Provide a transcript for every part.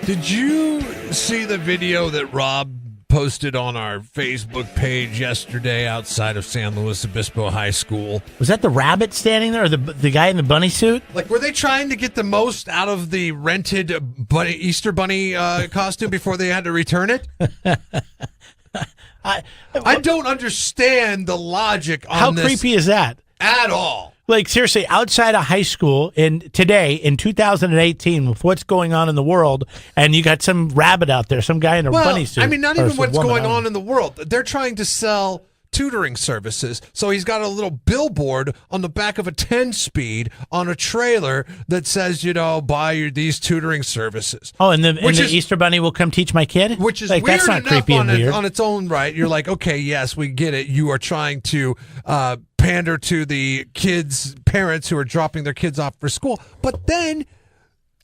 Did you see the video that Rob posted on our Facebook page yesterday outside of San Luis Obispo High School? Was that the rabbit standing there, or the guy in the bunny suit? Like, were they trying to get the most out of the rented Easter Bunny costume before they had to return it? I don't understand the logic on this. How creepy is that? At all. Like, seriously, outside of high school, today, in 2018, with what's going on in the world, and you got some rabbit out there, some guy in a bunny suit. I mean, not even what's going on in the world. They're trying to sell tutoring services. So he's got a little billboard on the back of a 10-speed on a trailer that says, buy these tutoring services. Oh, and the Easter Bunny will come teach my kid? Which is like, weird that's not enough creepy and weird. On its own right. You're like, okay, yes, we get it. You are trying to pander to the kids' parents who are dropping their kids off for school. But then,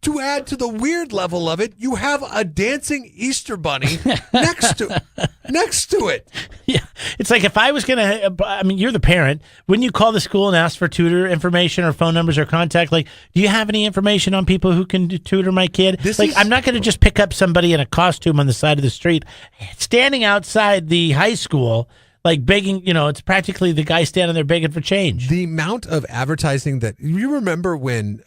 to add to the weird level of it, you have a dancing Easter Bunny next to it. Yeah, it's like if I was you're the parent. Wouldn't you call the school and ask for tutor information or phone numbers or contact? Like, do you have any information on people who can tutor my kid? I'm not going to just pick up somebody in a costume on the side of the street, standing outside the high school, like begging. It's practically the guy standing there begging for change. The amount of advertising that you remember when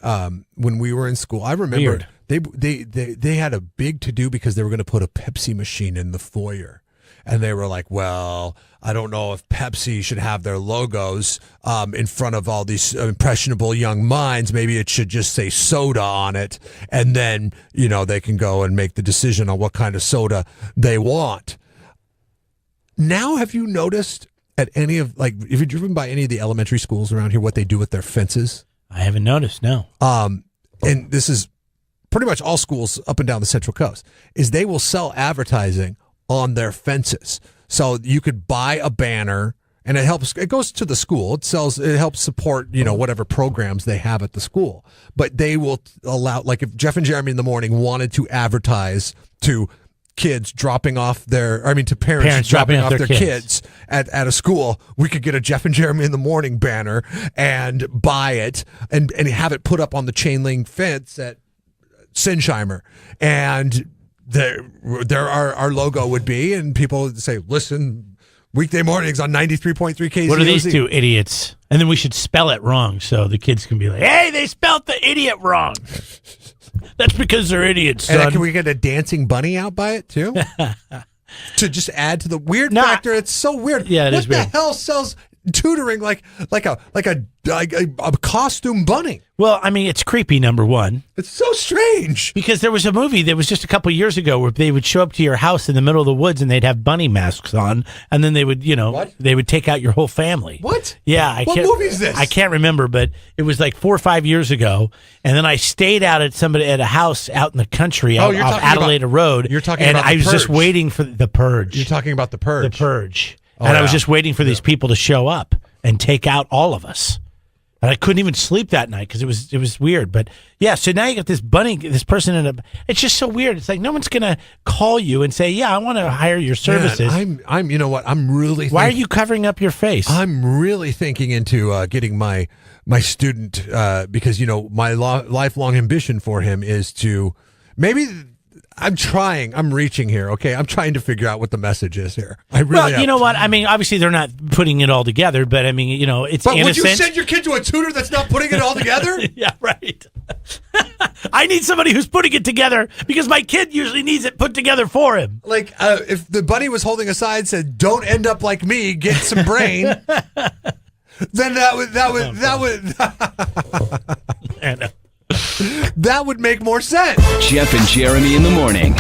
we were in school. I remember they had a big to do because they were going to put a Pepsi machine in the foyer. And they were like, well, I don't know if Pepsi should have their logos in front of all these impressionable young minds. Maybe it should just say soda on it. And then, they can go and make the decision on what kind of soda they want. Now, have you noticed at any of, if you've driven by any of the elementary schools around here, what they do with their fences? I haven't noticed, no. And this is pretty much all schools up and down the Central Coast, is they will sell advertising on their fences. So you could buy a banner, and it goes to the school. It helps support, whatever programs they have at the school. But they will allow, like if Jeff and Jeremy in the morning wanted to advertise to kids dropping off to parents dropping off their kids at a school, we could get a Jeff and Jeremy in the morning banner and buy it and have it put up on the chain link fence at Sinsheimer. And there our logo would be, and people would say, listen, weekday mornings on 93.3 KZOZ. What are these two idiots? And then we should spell it wrong so the kids can be like, hey, they spelled the idiot wrong. That's because they're idiots, son. And can we get a dancing bunny out by it, too? To just add to the weird factor. It's so weird. Yeah, what the hell sells tutoring like a costume bunny? Well, I mean, it's creepy, number one. It's so strange. Because there was a movie that was just a couple years ago where they would show up to your house in the middle of the woods and they'd have bunny masks on, and then they would, they would take out your whole family. What? Yeah. What movie is this? I can't remember, but it was like 4 or 5 years ago, and then I stayed out at a house out in the country off Adelaide Road. You're talking about the Purge. And I was just waiting for The Purge. You're talking about The Purge. The Purge. I was just waiting for these people to show up and take out all of us. And I couldn't even sleep that night because it was weird. But yeah, so now you got this person it's just so weird. It's like no one's gonna call you and say, yeah, I want to hire your services. Man, I'm you know what? I'm really Why are you covering up your face? I'm really thinking into getting my student because my lifelong ambition for him is to maybe. I'm reaching here, okay? I'm trying to figure out what the message is here. I really you know what? I mean, obviously they're not putting it all together, but I mean, it's but innocent. Would you send your kid to a tutor that's not putting it all together? Yeah, right. I need somebody who's putting it together because my kid usually needs it put together for him. Like, if the bunny was holding a sign and said, don't end up like me, get some brain, then that would... That would make more sense. Jeff and Jeremy in the morning.